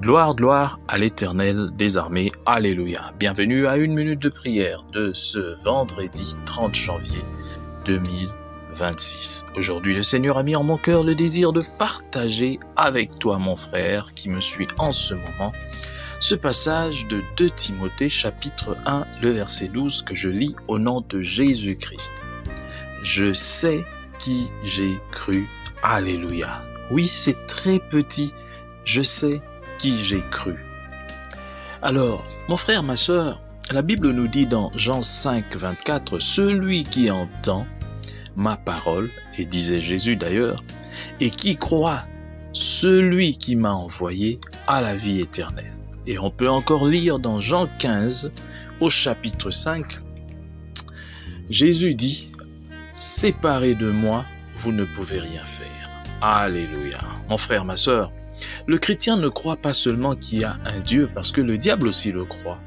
Gloire, gloire à l'Éternel des armées. Alléluia. Bienvenue à une minute de prière de ce vendredi 30 janvier 2026. Aujourd'hui, le Seigneur a mis en mon cœur le désir de partager avec toi, mon frère, qui me suit en ce moment, ce passage de 2 Timothée chapitre 1, le verset 12 que je lis au nom de Jésus-Christ. Je sais qui j'ai cru. Alléluia. Oui, c'est très petit. Je sais qui j'ai cru. Alors, mon frère, ma sœur, la Bible nous dit dans Jean 5, 24, « Celui qui entend ma parole, et disait Jésus d'ailleurs, et qui croit celui qui m'a envoyé a la vie éternelle. » Et on peut encore lire dans Jean 15, au chapitre 5, Jésus dit, « Séparés de moi, vous ne pouvez rien faire. » Alléluia. Mon frère, ma sœur, le chrétien ne croit pas seulement qu'il y a un Dieu, parce que le diable aussi le croit.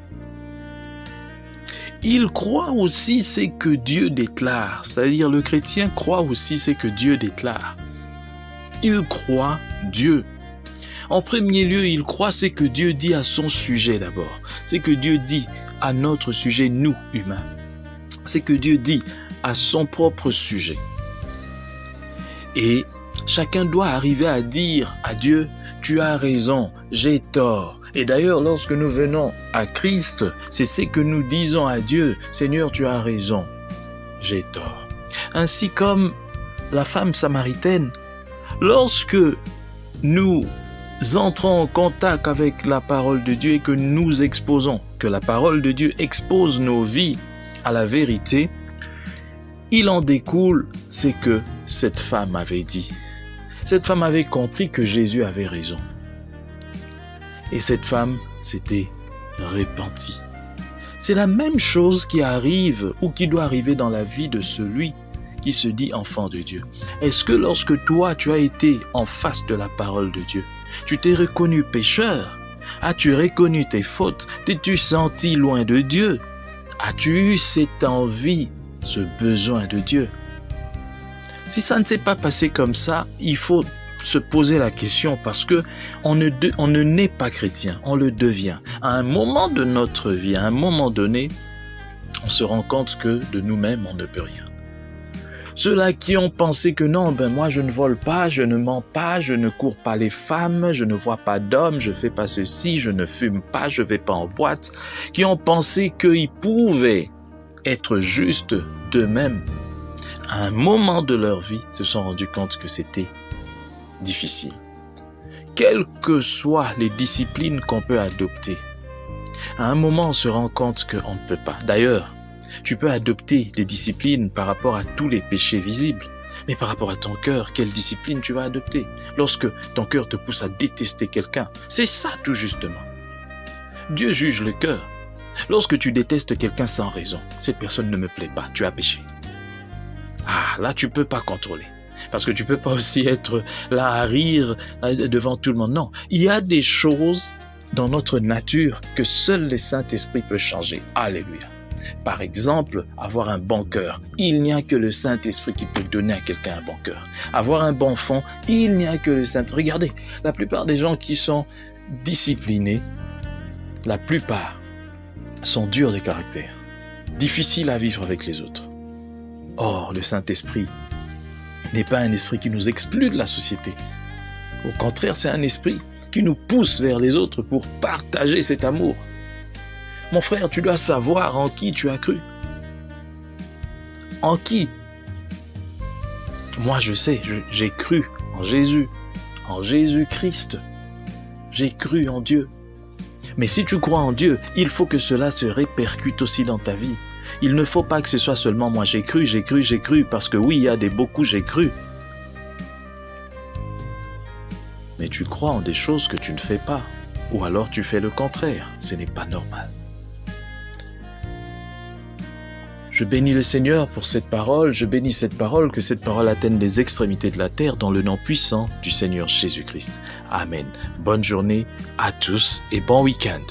Il croit aussi ce que Dieu déclare, c'est-à-dire le chrétien croit aussi ce que Dieu déclare. Il croit Dieu. En premier lieu, il croit ce que Dieu dit à son sujet d'abord, ce que Dieu dit à notre sujet, nous, humains. Ce que Dieu dit à son propre sujet. Et chacun doit arriver à dire à Dieu, tu as raison, j'ai tort. Et d'ailleurs, lorsque nous venons à Christ, c'est ce que nous disons à Dieu, Seigneur, tu as raison, j'ai tort. Ainsi comme la femme samaritaine, lorsque nous entrons en contact avec la parole de Dieu et que nous exposons, que la parole de Dieu expose nos vies à la vérité, il en découle ce que cette femme avait dit. Cette femme avait compris que Jésus avait raison. Et cette femme s'était repentie. C'est la même chose qui arrive ou qui doit arriver dans la vie de celui qui se dit enfant de Dieu. Est-ce que lorsque toi, tu as été en face de la parole de Dieu, tu t'es reconnu pécheur? As-tu reconnu tes fautes? T'es-tu senti loin de Dieu? As-tu eu cette envie, ce besoin de Dieu? Si ça ne s'est pas passé comme ça, il faut se poser la question parce que on ne naît pas chrétien, on le devient. À un moment de notre vie, à un moment donné, on se rend compte que de nous-mêmes, on ne peut rien. Ceux-là qui ont pensé que non, moi je ne vole pas, je ne mens pas, je ne cours pas les femmes, je ne vois pas d'hommes, je fais pas ceci, je ne fume pas, je vais pas en boîte, qui ont pensé qu'ils pouvaient être justes d'eux-mêmes, à un moment de leur vie, se sont rendus compte que c'était difficile. Quelles que soient les disciplines qu'on peut adopter, à un moment, on se rend compte qu'on ne peut pas. D'ailleurs, tu peux adopter des disciplines par rapport à tous les péchés visibles, mais par rapport à ton cœur, quelle discipline tu vas adopter? Lorsque ton cœur te pousse à détester quelqu'un, c'est ça tout justement. Dieu juge le cœur. Lorsque tu détestes quelqu'un sans raison, cette personne ne me plaît pas, tu as péché. Ah, là, tu peux pas contrôler. Parce que tu peux pas aussi être là à rire devant tout le monde. Non, il y a des choses dans notre nature que seul le Saint-Esprit peut changer. Alléluia. Par exemple, avoir un bon cœur. Il n'y a que le Saint-Esprit qui peut donner à quelqu'un un bon cœur. Avoir un bon fond. Il n'y a que le Saint-Esprit. Regardez, la plupart des gens qui sont disciplinés, la plupart sont durs de caractère, difficiles à vivre avec les autres. Or, le Saint-Esprit n'est pas un esprit qui nous exclut de la société. Au contraire, c'est un esprit qui nous pousse vers les autres pour partager cet amour. Mon frère, tu dois savoir en qui tu as cru. En qui? Moi, je sais, j'ai cru en Jésus, en Jésus-Christ. J'ai cru en Dieu. Mais si tu crois en Dieu, il faut que cela se répercute aussi dans ta vie. Il ne faut pas que ce soit seulement moi j'ai cru, parce que oui, il y a beaucoup j'ai cru. Mais tu crois en des choses que tu ne fais pas, ou alors tu fais le contraire, ce n'est pas normal. Je bénis le Seigneur pour cette parole, je bénis cette parole, que cette parole atteigne les extrémités de la terre dans le nom puissant du Seigneur Jésus-Christ. Amen. Bonne journée à tous et bon week-end.